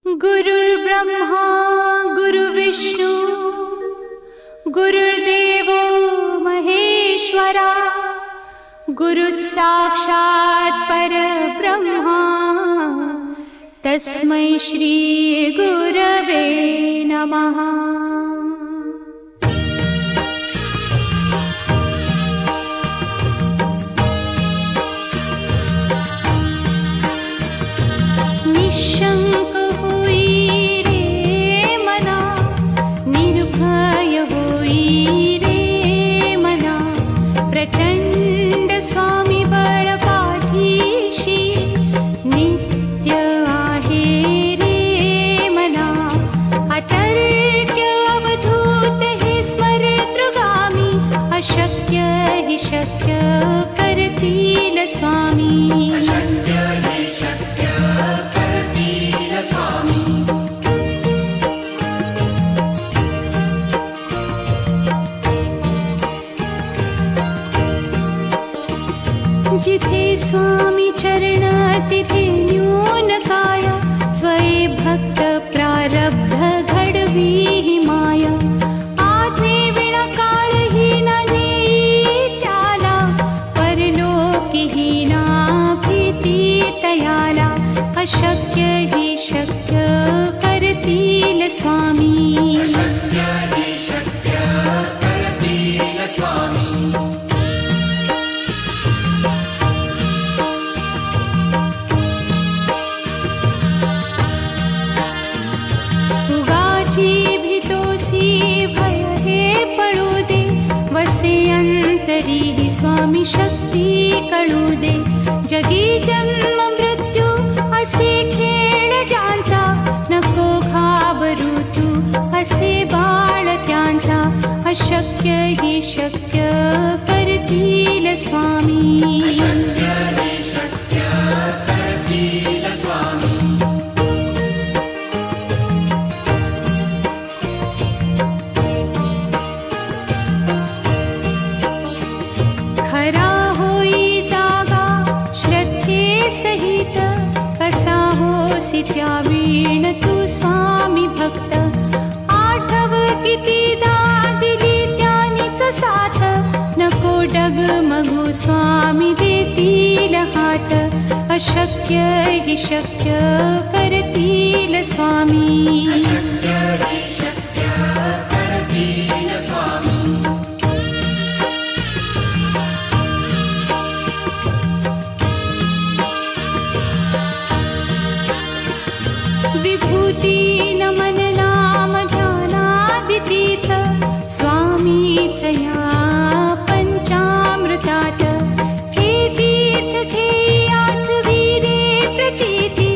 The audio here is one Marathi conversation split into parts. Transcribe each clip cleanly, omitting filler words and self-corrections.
गुरुर्ब्रह्मा गुरुर्विष्णू गुरुर्देवो महेश्वरा गुरुः साक्षात् परब्रह्मा तस्मै श्री गुरवे नमः। निशंक होई रे मना, निर्भय होई रे मना, प्रचंड स्वामी बळ पाठीशी नित्य आहे रे मना। अतर्क्य अवधूत हे स्मरतृगामी, अशक्य हि शक्य करतील स्वामी। जिथे स्वामी चरण तिथे न्यून काया, स्वये भक्त प्रारब्ध घडवी ही माया। आज्ञे विना काळही न नेई त्याला, परलोकी ही ना भीती तयाला। अशक्य ही शक्य करतील स्वामी। भय हे पळू दे, वसे अंतरी ही स्वामी शक्ती कळू दे। जगी जन्म मृत्यू असे खेळ ज्यांचा, नको घाबरू तू असे बाळ त्यांचा। अशक्य ही शक्य करतील स्वामी। खरा होई जागा श्रद्धे सहित, कसा होसी त्या वीण तू स्वामी भक्त। आठव कितीदा दिली त्यानीच साथ, नको डगमगू स्वामी देतील हात। अशक्य हि शक्य करतील स्वामी। विभूती नमन नाम ध्यानादितीत, स्वामीच या पंचामृतात। हे तीर्थ घेई आठवी रे प्रचिती,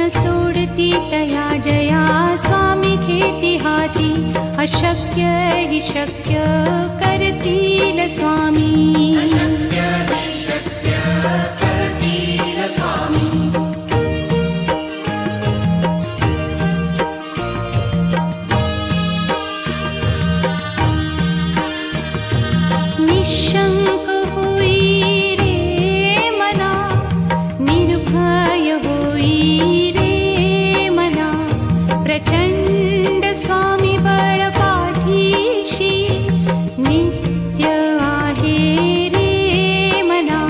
न सोडती तया जया स्वामी घेती हाती। अशक्य हि शक्य करतील स्वामी। निशंक होई रे मना, निर्भय होई रे मना, प्रचंड स्वामी बळ पाठीशी नित्य आहे रे मना।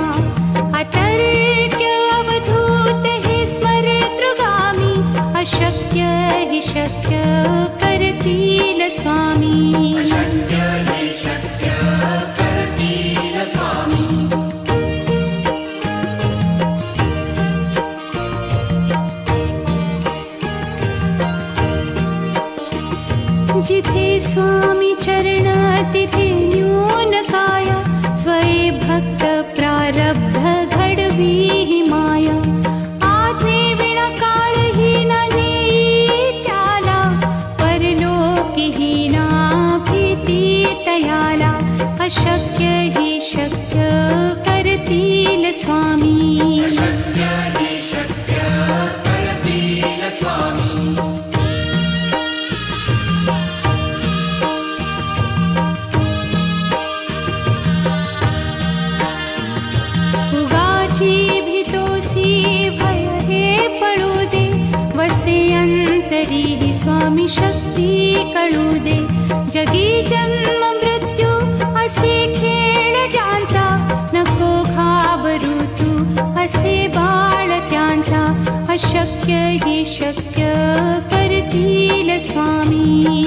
अतर्क्य अवधूत हे स्मरतृगामी, अशक्य हि शक्य करतील स्वामी। जिथे स्वामी चरण तिथे न्यून काया, स्वये भक्त प्रारब्ध घडवी ही माया। आज्ञे विना काळही न नेई त्याला, परलोकी ही ना भीती तयाला। अशक्य ही शक्य करतील स्वामी। उगाची भीतोसी भय हे पळू दे, वसे अंत स्वामी शक्ती कळू दे. जगी जन्म मृत्यू असे खेळ ज्यांचा, नको घाबरू तू असे बाळ त्यांचा. अशक्य ही शक्य करतील स्वामी.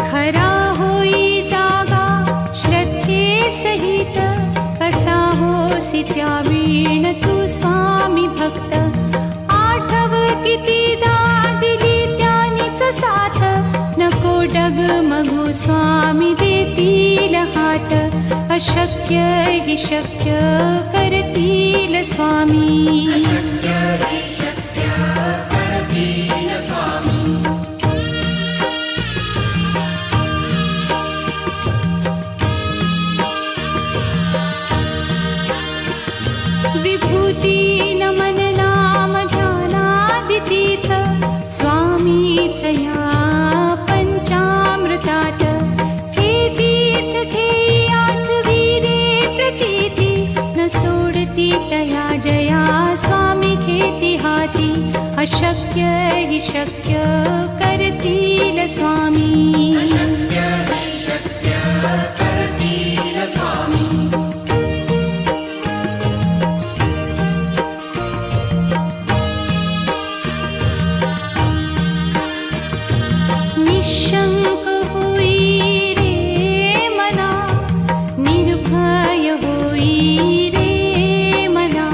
खरा होई जागा श्रद्धे सहित, कसा होसी त्या वीण तू स्वामी भक्त. आठव कितीदा दिली त्यानीच साथ, नको डगमगू स्वामी देतील हात. अशक्य ही शक्य करतील स्वामी. विभूती नमन नाम ध्यानादितीर्थ, स्वामीच या पंचामृतात. हे तीर्थ घेई आठविरे प्रचिती, न सोडती तया जया स्वामी घेती हाती. अशक्य हि शक्य करतील स्वामी. निशंक होई रे मना, निर्भय होई रे मना.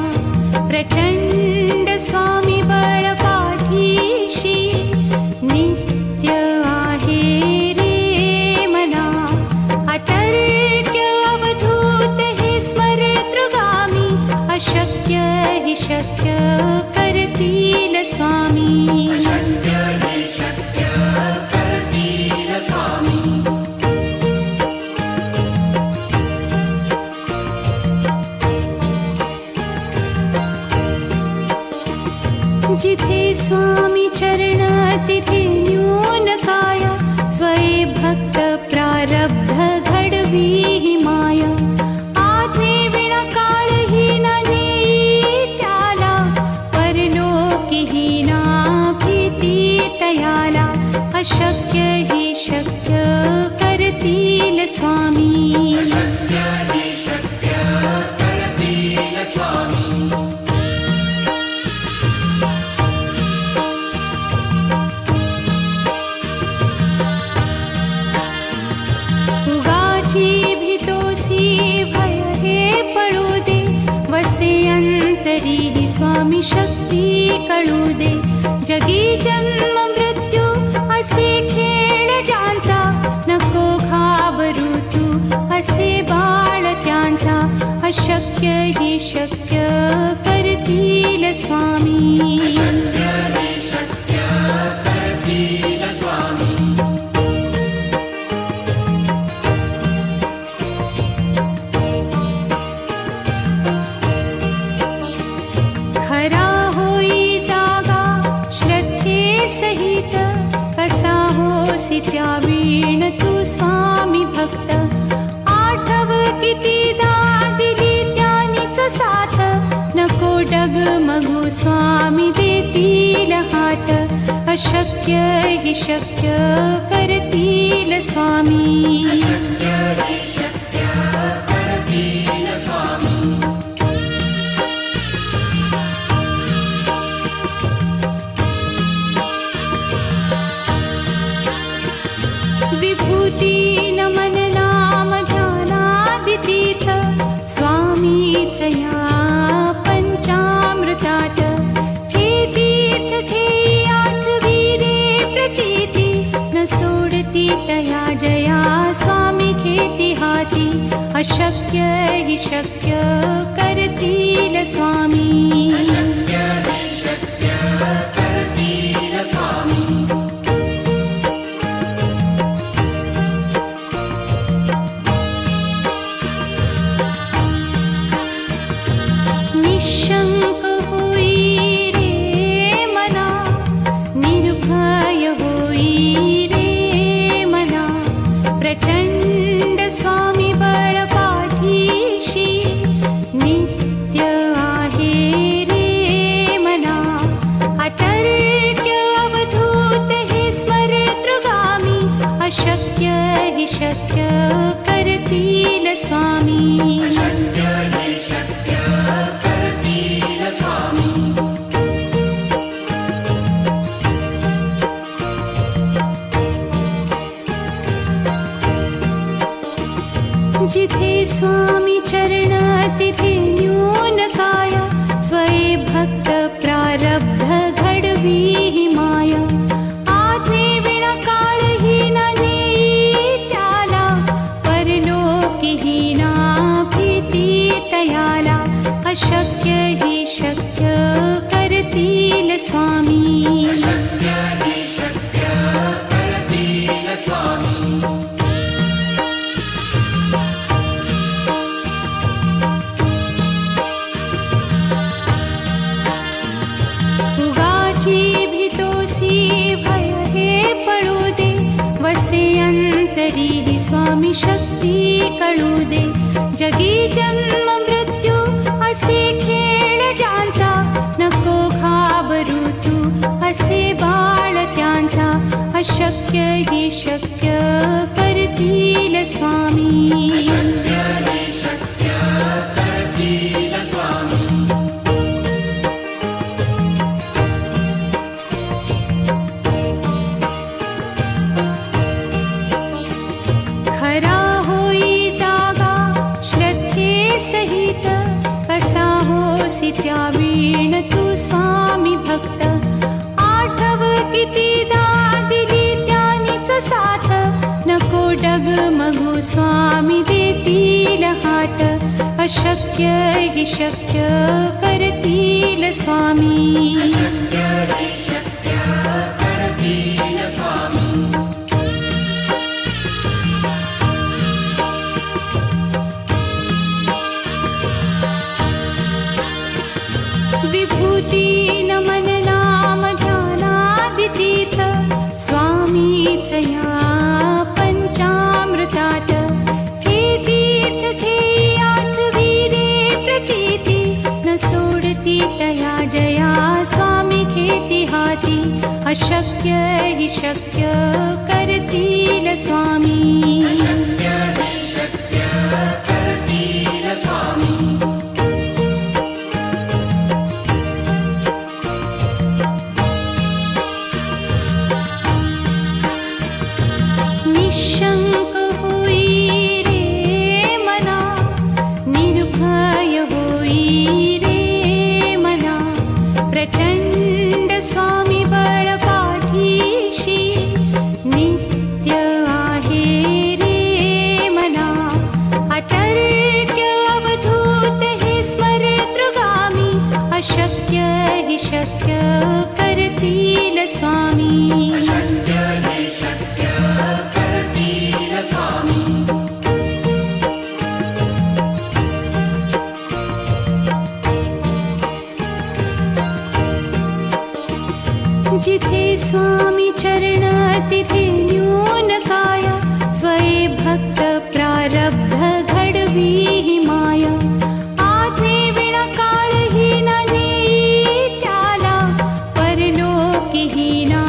प्रचंड स्वामी बळ पाठीशी, नित्य आहे रे मना. अतर्क्य अवधूत हे स्मरतृगामी, अशक्य हि शक्य करतील स्वामी. जिथे स्वामी चरण तिथे न्यून काया, स्वये भक्त प्रारब्ध घडवी ही माया. आज्ञे विना काळही न नेई त्याला, परलोकी ही ना भीती तयाला. अशक्य ही शक्य करतील स्वामी. उगाची भीतोसी भय हे पळू दे, वसे अंतरी ही स्वामी शक्ती कळू दे. जगी जन्म मृत्यू असे खेळ ज्यांचा, नको घाबरू तू असे बाळ त्यांचा. अशक्य ही शक्य करतील स्वामी. खरा होई जागा श्रद्धे सहित, कसा होसी त्या वीण तू स्वामी भक्त. आठव कितीदा दिली त्यानीच साथ, नको डगमगू स्वामी देतील हात. अशक्य हि शक्य करतील स्वामी. विभूती नमन नाम ध्यानादितीर्थ, स्वामीच या पंचामृतात. हे तीर्थ घेई आठविरे प्रचिती, न सोडती तया जया स्वामी घेती हाती. अशक्य हि शक्य करतील स्वामी. निशंक होई रे मना, निर्भय होई रे मना. शक्य करतील स्वामी. अशक्य हि शक्य करतील स्वामी. जिथे स्वामी चरण तिथे न्यून काय. स्वये भक्त प्रारब्ध घडवी माया. आज्ञे विना काळही न नेई त्याला. परलोकीही ना भीती तयाला. अशक्य हि शक्य करतील स्वामी. अशक्य हि शक्य करतील स्वामी. भय हे पळू दे. वसे अंतरी ही स्वामी शक्ती कळू दे. जगी जन्म मृत्यू असे खेळ ज्यांचा. नको घाबरू तू असे बाळ त्यांचा. अशक्य हि शक्य करतील स्वामी. अशक्य हि शक्य करतील स्वामी. खरा होई जागा श्रद्धे सहित. कसा होसी त्या वीण तू स्वामी भक्त. आठव कितीदा दिली त्यानीच साथ. नको डगमगू स्वामी देतील हात. अशक्य हि शक्य करतील स्वामी. अशक्य हि शक्य करतील स्वामी. विभूती नमन नाम ध्यानादितीत. स्वामीच या पंचामृतात. हे तीर्थ घेई आठवी रे प्रचिती. न सोडती तया जया स्वामी घेती हाती. अशक्य हि शक्य करतील स्वामी. अशक्य हि शक्य करतील स्वामी. निशंक होई रे मना. निर्भय होई रे मना. प्रचंड स्वामी बळ पाठीशी. नित्य आहे रे मना. अतर्क्य अवधूत हे स्मरतृगामी. अशक्य हि शक्य करतील स्वामी. अशक्य हि शक्य करतील स्वामी. जिथे स्वामी चरण तिथे न्यून काय. स्वये भक्त प्रारब्ध घडवी माया. आज्ञे विना काळही न नेई त्याला. परलोकीही ना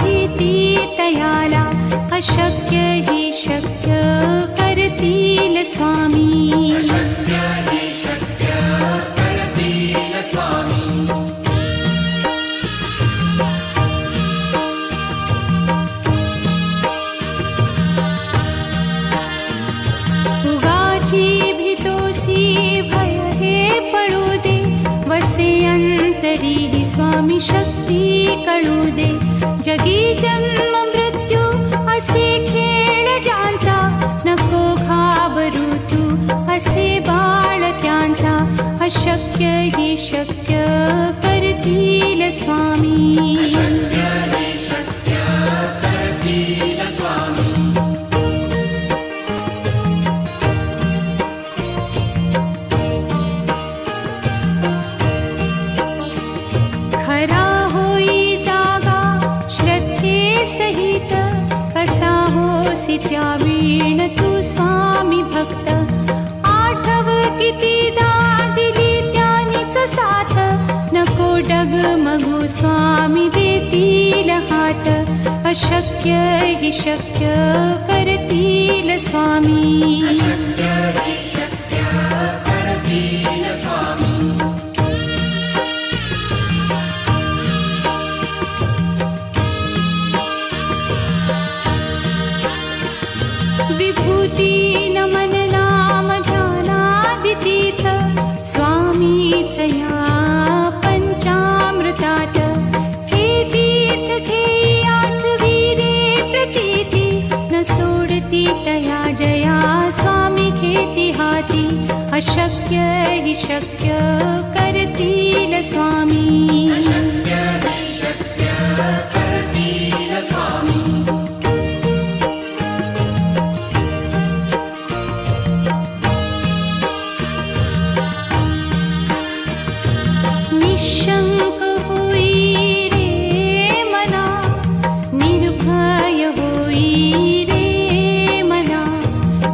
भीती तयाला. अशक्य हि शक्य करतील स्वामी. अशक्य हि शक्य करतील स्वामी. उगाची भीतोसी भय हे पळू दे. वसे अंतरी ही स्वामी शक्ती कळू दे. जगी जन्म मृत्यू असे खेळ ज्यांचा. नको घाबरू तू असे बाळ त्यांचा. अशक्य हि शक्य करतील स्वामी. अशक्य हि शक्य करतील स्वामी. खरा होई जागा श्रद्धे सहित. कसा होसी त्या वीण तू स्वामी भक्त. आठव कितीदा दिली त्यानीच साथ. नको डगमगू स्वामी देतील हात. अशक्य हि शक्य करतील करतील स्वामी. अशक्य हि शक्य करतील स्वामी. विभूती नमन नाम ध्यानादितीर्थ स्वामीच या पंचामृतात. हे तीर्थ घेई आठविरे प्रचिती न सोडती तया जया स्वामी घेती हाती. अशक्य हि शक्य करतील स्वामी. अशक्य हि शक्य करतील स्वामी. निशंक होई रे मना, निर्भय होई रे मना.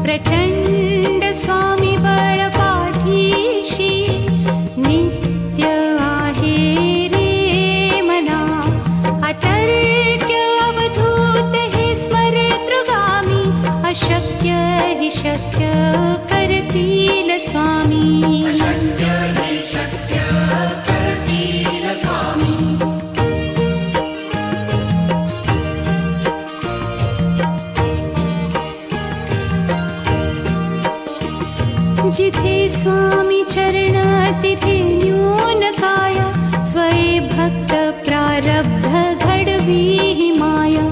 प्रचंड स्वामी बळ पाठीशी नित्य आहे रे मना. अतर्क्य अवधूत हे स्मरतृगामी. अशक्य हि शक्य करतील स्वामी. अशक्य हि शक्य करतील स्वामी. जिथे स्वामी चरण तिथे न्यून काय. स्वये भक्त प्रारब्ध घडवी ही माया.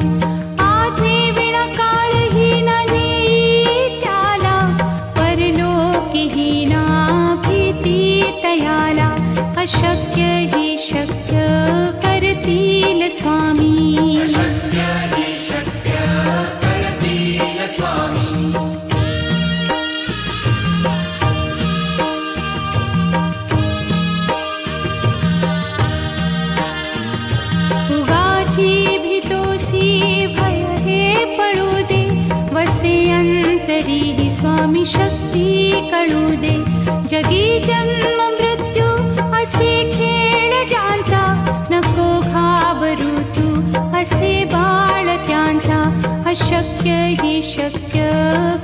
आज्ञे विना काळही न नेई त्याला. परलोकीही ना भीती तयाला. अशक्य हि शक्य करतील स्वामी. अशक्य हि शक्य करतील स्वामी. उगाची भीतोसी भय हे पळू दे. वसे अंतरी ही स्वामी शक्ती कळू दे. जगी जन्म मृत्यू असे खेळ ज्यांचा. नको घाबरू तू असे बाळ त्यांचा. अशक्य हि शक्य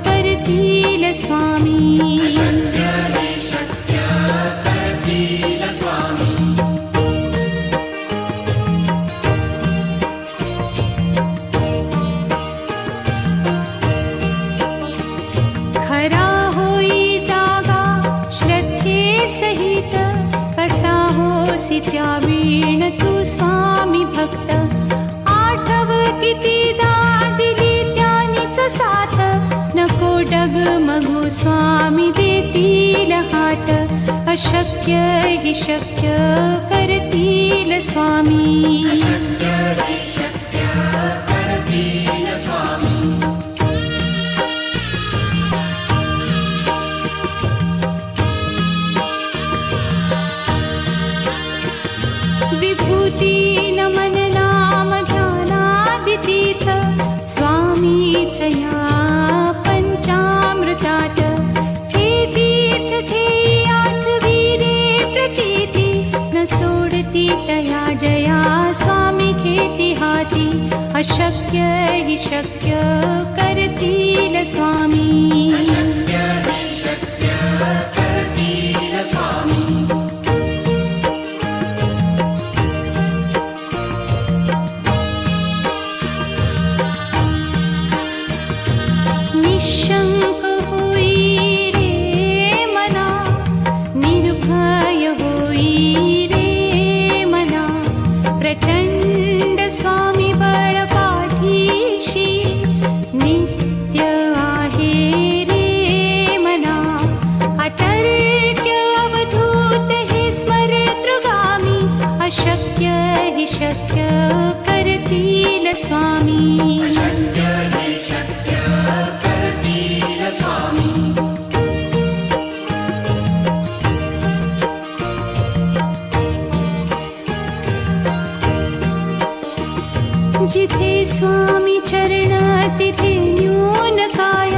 करतील स्वामी. अशक्य हि शक्य करतील स्वामी. खरा होई जागा श्रद्धे सहित. कसा होसी त्या वीण तू स्वामी भक्त. आठव कितीदा दिली त्यानीच साथ. नको डगमगू स्वामी देतील हात. अशक्य हि शक्य करतील स्वामी. अशक्य हि शक्य करतील स्वामी. विभूती नमन नाम ध्यानादितीर्थ स्वामीच या पंचामृतात. हे तीर्थ घेई आठविरे प्रचिती न सोडती तया जया स्वामी घेती हाती. अशक्य हि शक्य करतील स्वामी. अशक्य हि शक्य करतील स्वामी. निशंक होई रे मना, निर्भय होई रे मना. प्रचंड स्वामी बळ पाठीशी नित्य आहे रे मना. अतर्क्य अवधूत हे स्मरतृगामी. अशक्य हि शक्य करतील स्वामी. अशक्य हि शक्य करतील स्वामी. जिथे स्वामी चरण तिथे न्यून काय.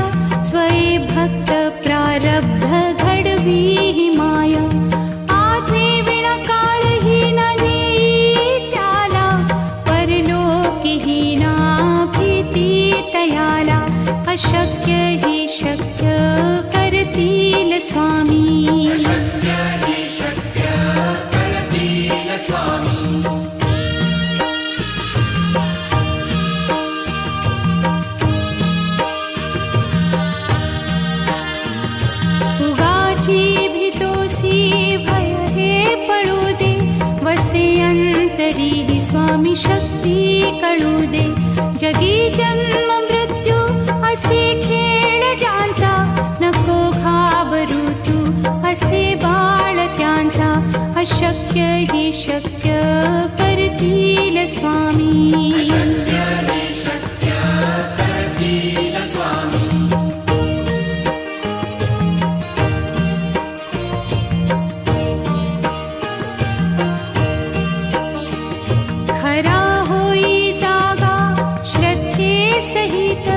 स्वये भक्त प्रारब्ध घडवी ही माया. आज्ञे विना काळही न नेई त्याला. परलोकीही ना भी स्वामी शक्य हि शक्य करतील स्वामी उगाची भीतोसी भय हे पळू दे वसे अंतरी ही स्वामी शक्ती कळू दे जगी जन्म मृत्यू असे खेळ ज्यांचा नको घाबरू तू असे बाळ त्यांचा अशक्य ही शक्य करतील स्वामी शक्य हि शक्य करतील स्वामी खरा होई जागा श्रद्धे सहित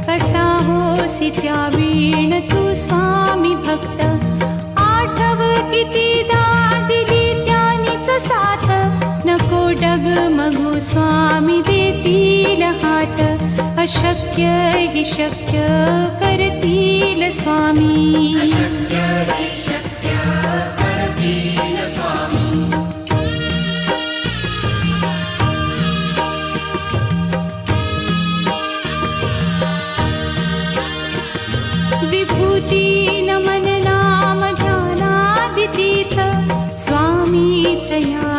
कसा होसी त्या वीण तू स्वामी भक्त आठव कितीदा दिली त्यानीच साथ नको डगमगू स्वामी देतील हात अशक्य हि शक्य करतील स्वामी शक्य हि शक्य करतील स्वामी विभूती नमन नाम ध्यानादितीथ स्वामीच या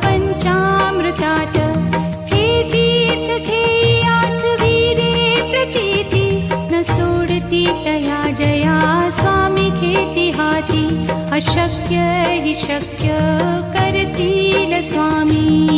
पंचामृतात हे तीर्थ घेई आठवी रे प्रतीती न सोडती तया जया स्वामी घेती हाती अशक्य हि शक्य करतील स्वामी